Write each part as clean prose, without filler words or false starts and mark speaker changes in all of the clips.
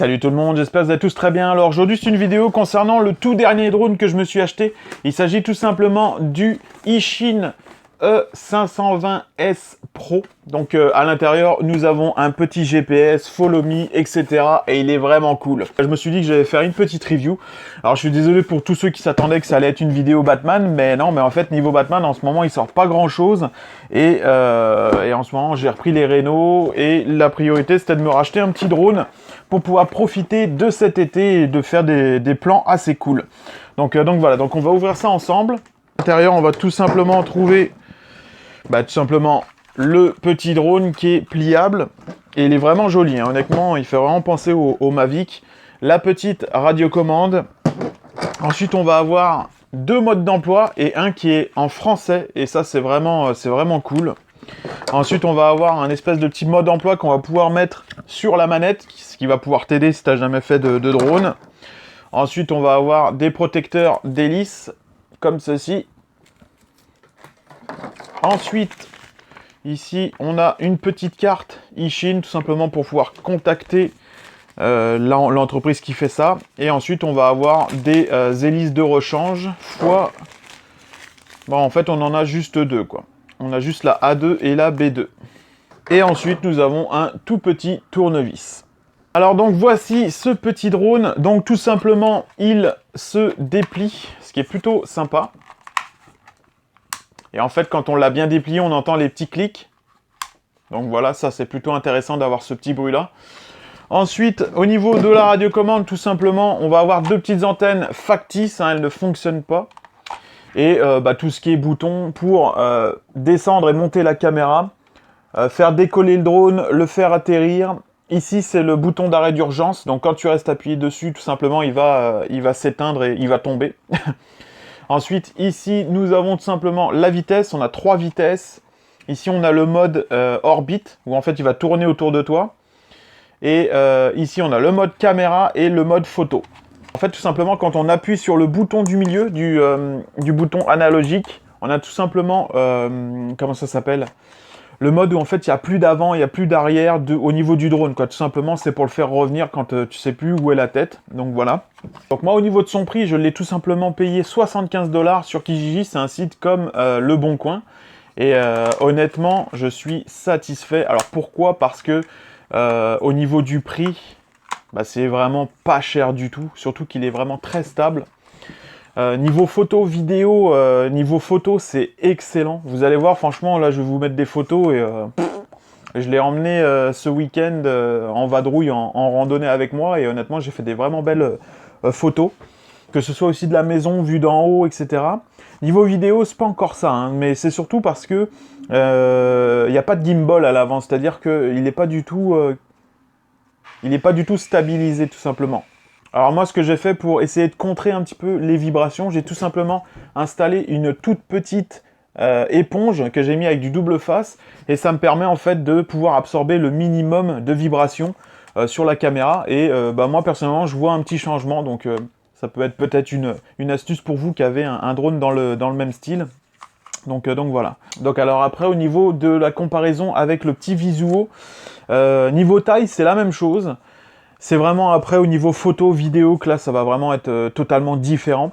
Speaker 1: Salut tout le monde, j'espère que vous allez tous très bien. Alors aujourd'hui c'est une vidéo concernant le tout dernier drone que je me suis acheté. Il s'agit tout simplement du Eachine E520S Pro. Donc à l'intérieur nous avons un petit GPS, Follow Me, etc. Et il est vraiment cool. Je me suis dit que j'allais faire une petite review. Alors je suis désolé pour tous ceux qui s'attendaient que ça allait être une vidéo Batman. Mais non, mais en fait niveau Batman en ce moment il sort pas grand chose. Et en ce moment j'ai repris les rénaux. Et la priorité c'était de me racheter un petit drone pour pouvoir profiter de cet été et de faire des plans assez cool. Donc voilà, donc on va ouvrir ça ensemble. À l'intérieur, on va tout simplement trouver tout simplement le petit drone qui est pliable. Et il est vraiment joli, hein. Honnêtement, il fait vraiment penser au Mavic. La petite radiocommande. Ensuite, on va avoir deux modes d'emploi et un qui est en français. Et ça, c'est vraiment cool. Ensuite, on va avoir un espèce de petit mode d'emploi qu'on va pouvoir mettre sur la manette, ce qui va pouvoir t'aider si tu n'as jamais fait de drone. Ensuite, on va avoir des protecteurs d'hélice, comme ceci. Ensuite, ici, on a une petite carte Eachine, tout simplement pour pouvoir contacter l'entreprise qui fait ça. Et ensuite, on va avoir des hélices de rechange, fois... Bon, en fait, on en a juste deux, quoi. On a juste la A2 et la B2. Et ensuite, nous avons un tout petit tournevis. Alors donc, voici ce petit drone. Donc, tout simplement, il se déplie, ce qui est plutôt sympa. Et en fait, quand on l'a bien déplié, on entend les petits clics. Donc voilà, ça, c'est plutôt intéressant d'avoir ce petit bruit-là. Ensuite, au niveau de la radiocommande, tout simplement, on va avoir deux petites antennes factices. Hein, elles ne fonctionnent pas. Et tout ce qui est bouton pour descendre et monter la caméra, faire décoller le drone, le faire atterrir. Ici, c'est le bouton d'arrêt d'urgence. Donc, quand tu restes appuyé dessus, tout simplement, il va s'éteindre et il va tomber. Ensuite, ici, nous avons tout simplement la vitesse. On a 3 vitesses. Ici, on a le mode orbite, où en fait, il va tourner autour de toi. Et ici, on a le mode caméra et le mode photo. En fait, tout simplement, quand on appuie sur le bouton du milieu, du bouton analogique, on a tout simplement, comment ça s'appelle ? Le mode où en fait, il n'y a plus d'avant, il n'y a plus d'arrière au niveau du drone, quoi. Tout simplement, c'est pour le faire revenir quand tu sais plus où est la tête. Donc voilà. Donc moi, au niveau de son prix, je l'ai tout simplement payé 75 $ sur Kijiji. C'est un site comme Le Bon Coin. Et honnêtement, je suis satisfait. Alors pourquoi ? Parce que au niveau du prix... c'est vraiment pas cher du tout, surtout qu'il est vraiment très stable. Niveau photo, vidéo, c'est excellent. Vous allez voir, franchement, là, je vais vous mettre des photos et je l'ai emmené ce week-end en vadrouille, en randonnée avec moi et honnêtement, j'ai fait des vraiment belles photos. Que ce soit aussi de la maison, vue d'en haut, etc. Niveau vidéo, c'est pas encore ça, hein, mais c'est surtout parce que il n'y a pas de gimbal à l'avant, c'est-à-dire qu'il n'est pas du tout... il n'est pas du tout stabilisé, tout simplement. Alors moi, ce que j'ai fait pour essayer de contrer un petit peu les vibrations, j'ai tout simplement installé une toute petite éponge que j'ai mis avec du double face, et ça me permet en fait de pouvoir absorber le minimum de vibrations sur la caméra, et moi personnellement, je vois un petit changement, donc ça peut être peut-être une astuce pour vous qui avez un drone dans le même style. Donc voilà. Donc alors après, au niveau de la comparaison avec le petit Visuo, niveau taille, c'est la même chose. C'est vraiment après au niveau photo, vidéo, que là, ça va vraiment être totalement différent.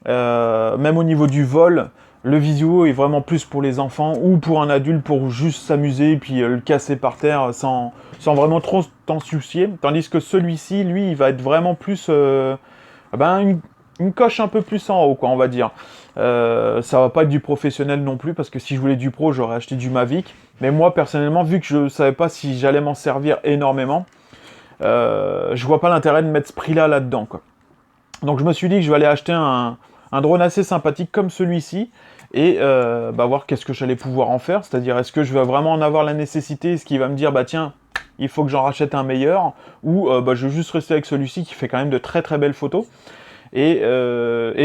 Speaker 1: Même au niveau du vol, le Visuo est vraiment plus pour les enfants ou pour un adulte pour juste s'amuser et puis le casser par terre sans vraiment trop t'en soucier. Tandis que celui-ci, lui, il va être vraiment plus... une coche un peu plus en haut, quoi, on va dire. Ça va pas être du professionnel non plus, parce que si je voulais du pro, j'aurais acheté du Mavic. Mais moi, personnellement, vu que je savais pas si j'allais m'en servir énormément, je vois pas l'intérêt de mettre ce prix-là là-dedans, quoi. Donc je me suis dit que je vais aller acheter un drone assez sympathique comme celui-ci, et voir qu'est-ce que j'allais pouvoir en faire. C'est-à-dire, est-ce que je vais vraiment en avoir la nécessité, est-ce qu'il va me dire, tiens, il faut que j'en rachète un meilleur, ou je vais juste rester avec celui-ci qui fait quand même de très très belles photos. Et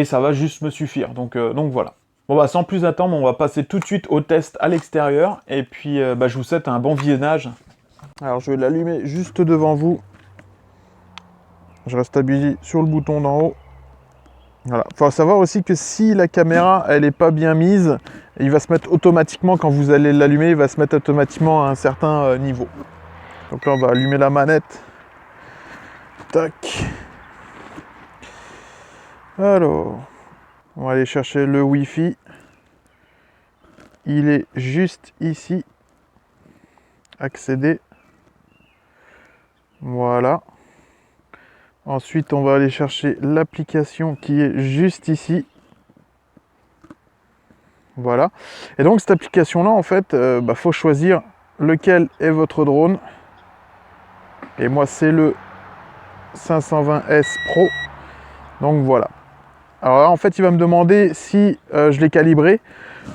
Speaker 1: ça va juste me suffire, donc voilà. Bon sans plus attendre, on va passer tout de suite au test à l'extérieur, et puis je vous souhaite un bon visionnage. Alors je vais l'allumer juste devant vous. Je reste appuyé sur le bouton d'en haut. Voilà. Faut savoir aussi que si la caméra elle est pas bien mise, il va se mettre automatiquement, quand vous allez l'allumer, il va se mettre automatiquement à un certain niveau. Donc là on va allumer la manette. Tac. Alors, on va aller chercher le Wi-Fi. Il est juste ici. Accéder. Voilà. Ensuite, on va aller chercher l'application qui est juste ici. Voilà. Et donc, cette application-là, en fait, faut choisir lequel est votre drone. Et moi, c'est le 520S Pro. Donc, voilà. Alors là, en fait, il va me demander si je l'ai calibré.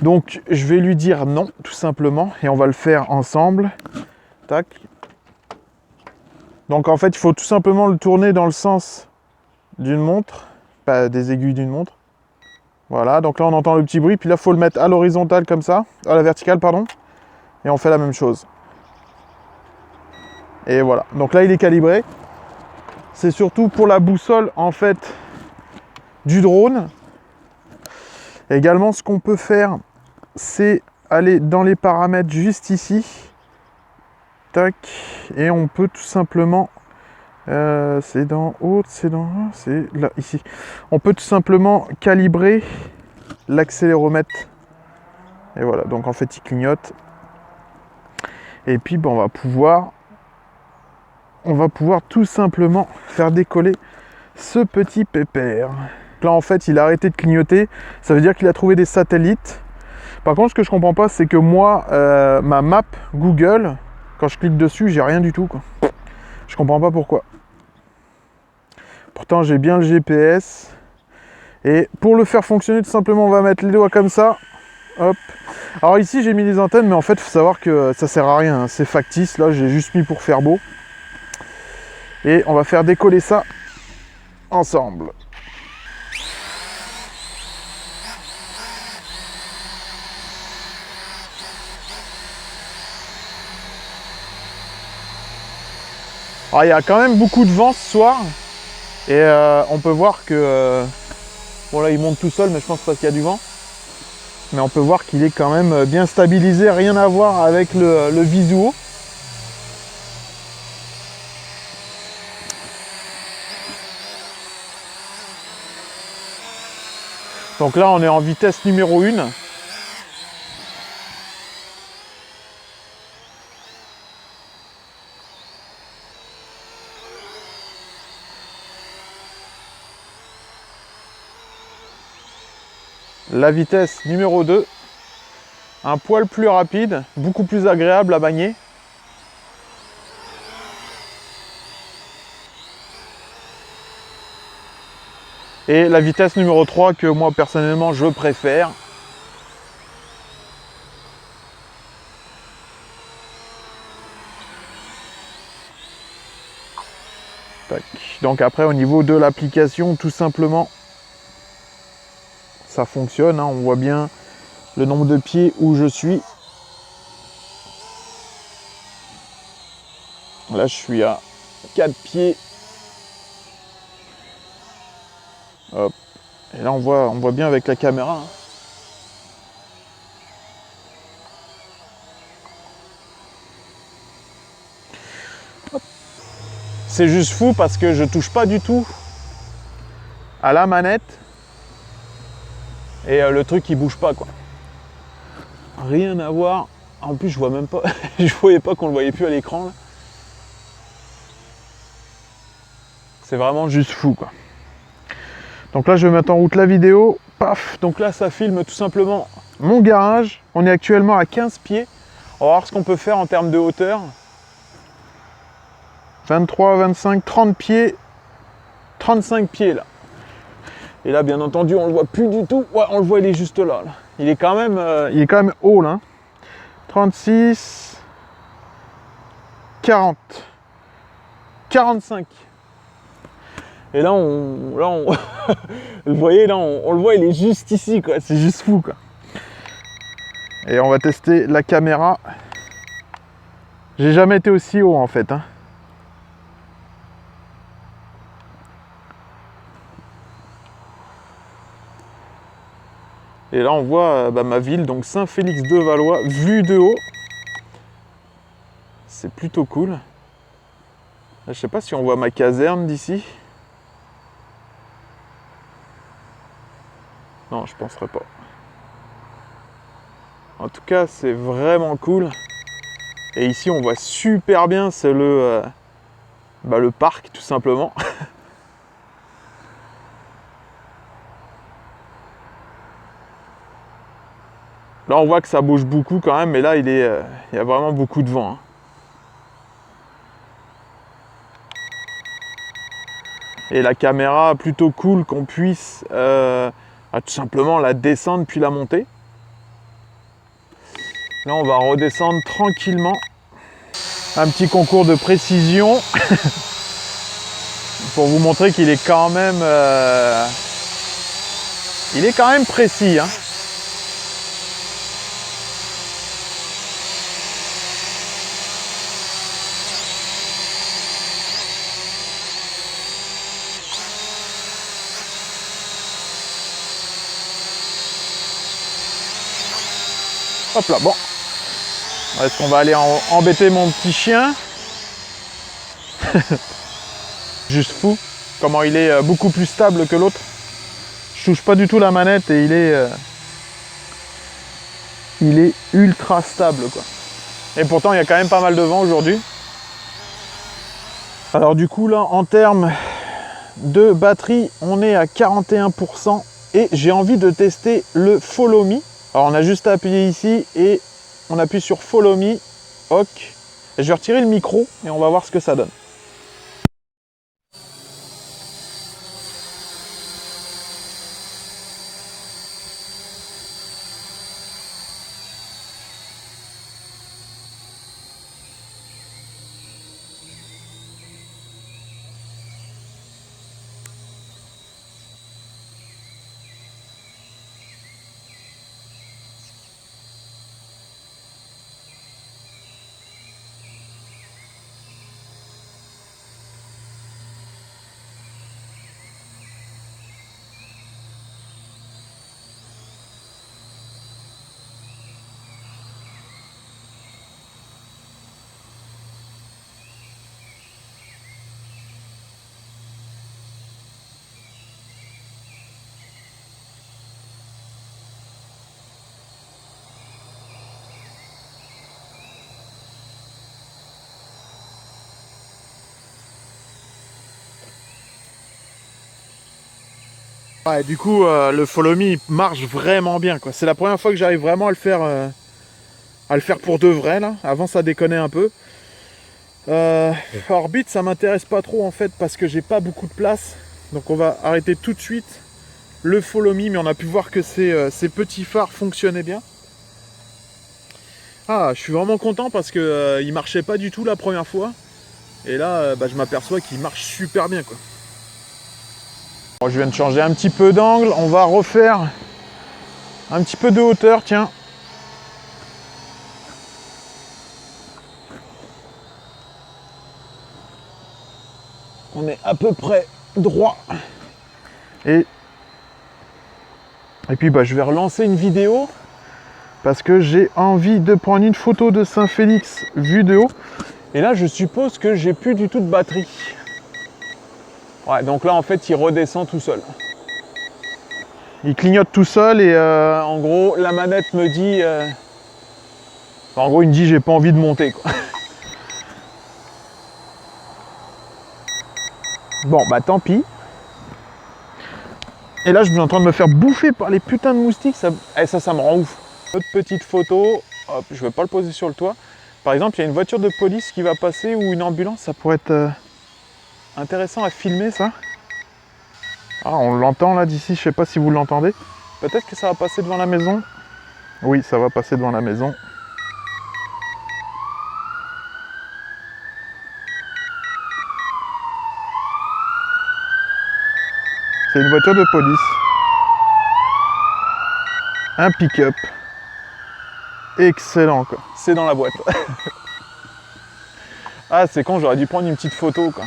Speaker 1: Donc, je vais lui dire non, tout simplement. Et on va le faire ensemble. Tac. Donc, en fait, il faut tout simplement le tourner dans le sens d'une montre. Pas des aiguilles d'une montre. Voilà. Donc là, on entend le petit bruit. Puis là, il faut le mettre à l'horizontale comme ça. À la verticale, pardon. Et on fait la même chose. Et voilà. Donc là, il est calibré. C'est surtout pour la boussole, en fait, du drone. Également, ce qu'on peut faire, c'est aller dans les paramètres juste ici. Tac. Et on peut tout simplement... c'est dans haut, c'est dans... c'est là, ici. On peut tout simplement calibrer l'accéléromètre. Et voilà. Donc, en fait, il clignote. Et puis, on va pouvoir tout simplement faire décoller ce petit pépère. Là, en fait, il a arrêté de clignoter. Ça veut dire qu'il a trouvé des satellites. Par contre, ce que je comprends pas, c'est que moi, ma map Google, quand je clique dessus, j'ai rien du tout, quoi. Je comprends pas pourquoi. Pourtant, j'ai bien le GPS. Et pour le faire fonctionner, tout simplement, on va mettre les doigts comme ça. Hop. Alors ici, j'ai mis des antennes, mais en fait, il faut savoir que ça sert à rien, hein. C'est factice. Là, j'ai juste mis pour faire beau. Et on va faire décoller ça ensemble. Alors, il y a quand même beaucoup de vent ce soir. Et on peut voir que... bon là, il monte tout seul, mais je pense parce qu'il y a du vent. Mais on peut voir qu'il est quand même bien stabilisé. Rien à voir avec le visuo. Donc là, on est en vitesse numéro 1. La vitesse numéro 2. Un poil plus rapide, beaucoup plus agréable à manier. Et la vitesse numéro 3 que moi personnellement je préfère. Tac. Donc après au niveau de l'application, tout simplement, ça fonctionne, hein. On voit bien le nombre de pieds où je suis. Là je suis à 4 pieds. Hop. Et là on voit bien avec la caméra, hein. C'est juste fou parce que je touche pas du tout à la manette et le truc il bouge pas, quoi. Rien à voir. En plus je vois même pas, je voyais pas qu'on le voyait plus à l'écran là. C'est vraiment juste fou, quoi. Donc là je vais mettre en route la vidéo. Paf. Donc là ça filme tout simplement mon garage. On est actuellement à 15 pieds. On va voir ce qu'on peut faire en termes de hauteur. 23, 25, 30 pieds, 35 pieds là. Et là, bien entendu, on le voit plus du tout. Ouais, on le voit, il est juste là. Il est quand même haut là. 36, 40, 45. Et là, vous voyez, là, on le voit, il est juste ici, quoi. C'est juste fou, quoi. Et on va tester la caméra. J'ai jamais été aussi haut, en fait, hein. Et là, on voit ma ville, donc Saint-Félix-de-Valois, vue de haut. C'est plutôt cool. Je sais pas si on voit ma caserne d'ici. Non, je penserais pas. En tout cas, c'est vraiment cool. Et ici, on voit super bien, c'est le parc, tout simplement. Là, on voit que ça bouge beaucoup quand même, mais là, il y a vraiment beaucoup de vent. Hein. Et la caméra, plutôt cool qu'on puisse tout simplement la descendre puis la monter. Là, on va redescendre tranquillement. Un petit concours de précision pour vous montrer qu'il est quand même, précis. Hein. Hop là, bon. Est-ce qu'on va aller embêter mon petit chien? Juste fou, comment il est beaucoup plus stable que l'autre. Je touche pas du tout la manette et il est ultra stable, quoi. Et pourtant, il y a quand même pas mal de vent aujourd'hui. Alors du coup, là, en termes de batterie, on est à 41% et j'ai envie de tester le Follow Me. Alors on a juste à appuyer ici et on appuie sur Follow Me, OK. Et je vais retirer le micro et on va voir ce que ça donne. Ouais, du coup, le Follow Me marche vraiment bien, quoi. C'est la première fois que j'arrive vraiment à le faire pour de vrai, là. Avant, ça déconnait un peu. Orbit, ça m'intéresse pas trop, en fait, parce que j'ai pas beaucoup de place. Donc, on va arrêter tout de suite le Follow Me, mais on a pu voir que ces petits phares fonctionnaient bien. Ah, je suis vraiment content parce que il marchait pas du tout la première fois. Et là, je m'aperçois qu'il marche super bien, quoi. Bon, je viens de changer un petit peu d'angle, on va refaire un petit peu de hauteur, tiens. On est à peu près droit. Et puis je vais relancer une vidéo parce que j'ai envie de prendre une photo de Saint-Félix vue de haut. Et là, je suppose que j'ai plus du tout de batterie. Ouais, donc là, en fait, il redescend tout seul. Il clignote tout seul et en gros, la manette me dit... en gros, il me dit, j'ai pas envie de monter, quoi. Bon, tant pis. Et là, je suis en train de me faire bouffer par les putains de moustiques. Ça me rend ouf. Autre petite photo. Hop, je vais pas le poser sur le toit. Par exemple, il y a une voiture de police qui va passer ou une ambulance. Ça pourrait être intéressant à filmer, ça. Ah, on l'entend là d'ici. Je sais pas si vous l'entendez. Peut-être que ça va passer devant la maison. Oui, ça va passer devant la maison. C'est une voiture de police. Un pick-up. Excellent, quoi. C'est dans la boîte. Ah, c'est con, j'aurais dû prendre une petite photo, quoi.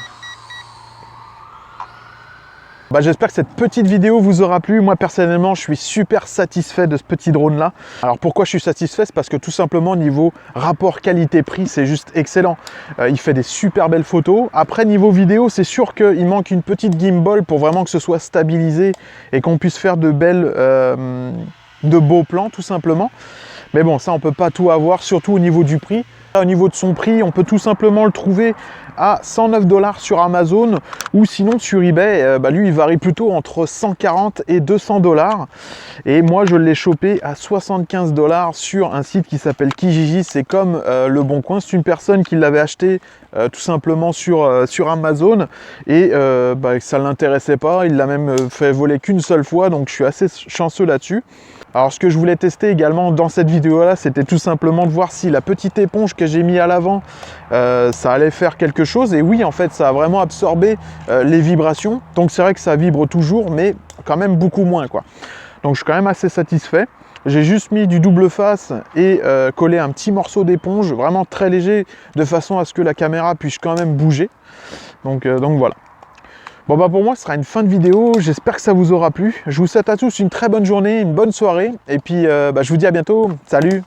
Speaker 1: J'espère que cette petite vidéo vous aura plu. Moi personnellement je suis super satisfait de ce petit drone là. Alors pourquoi je suis satisfait? C'est parce que tout simplement niveau rapport qualité-prix c'est juste excellent. Il fait des super belles photos. Après niveau vidéo c'est sûr qu'il manque une petite gimbal pour vraiment que ce soit stabilisé et qu'on puisse faire de beaux plans tout simplement. Mais bon, ça on peut pas tout avoir, surtout au niveau du prix. Au niveau de son prix, on peut tout simplement le trouver à 109 $ sur Amazon ou sinon sur eBay, lui il varie plutôt entre 140 et 200 $. Et moi je l'ai chopé à 75 $ sur un site qui s'appelle Kijiji. C'est comme Le Bon Coin, c'est une personne qui l'avait acheté tout simplement sur Amazon et ça ne l'intéressait pas. Il l'a même fait voler qu'une seule fois, donc je suis assez chanceux là-dessus. Alors ce que je voulais tester également dans cette vidéo là, c'était tout simplement de voir si la petite éponge que j'ai mis à l'avant, ça allait faire quelque chose. Et oui, en fait ça a vraiment absorbé les vibrations, donc c'est vrai que ça vibre toujours mais quand même beaucoup moins quoi. Donc je suis quand même assez satisfait. J'ai juste mis du double face et collé un petit morceau d'éponge vraiment très léger de façon à ce que la caméra puisse quand même bouger. Donc voilà. Bon pour moi ce sera une fin de vidéo, j'espère que ça vous aura plu. Je vous souhaite à tous une très bonne journée, une bonne soirée et puis je vous dis à bientôt, salut!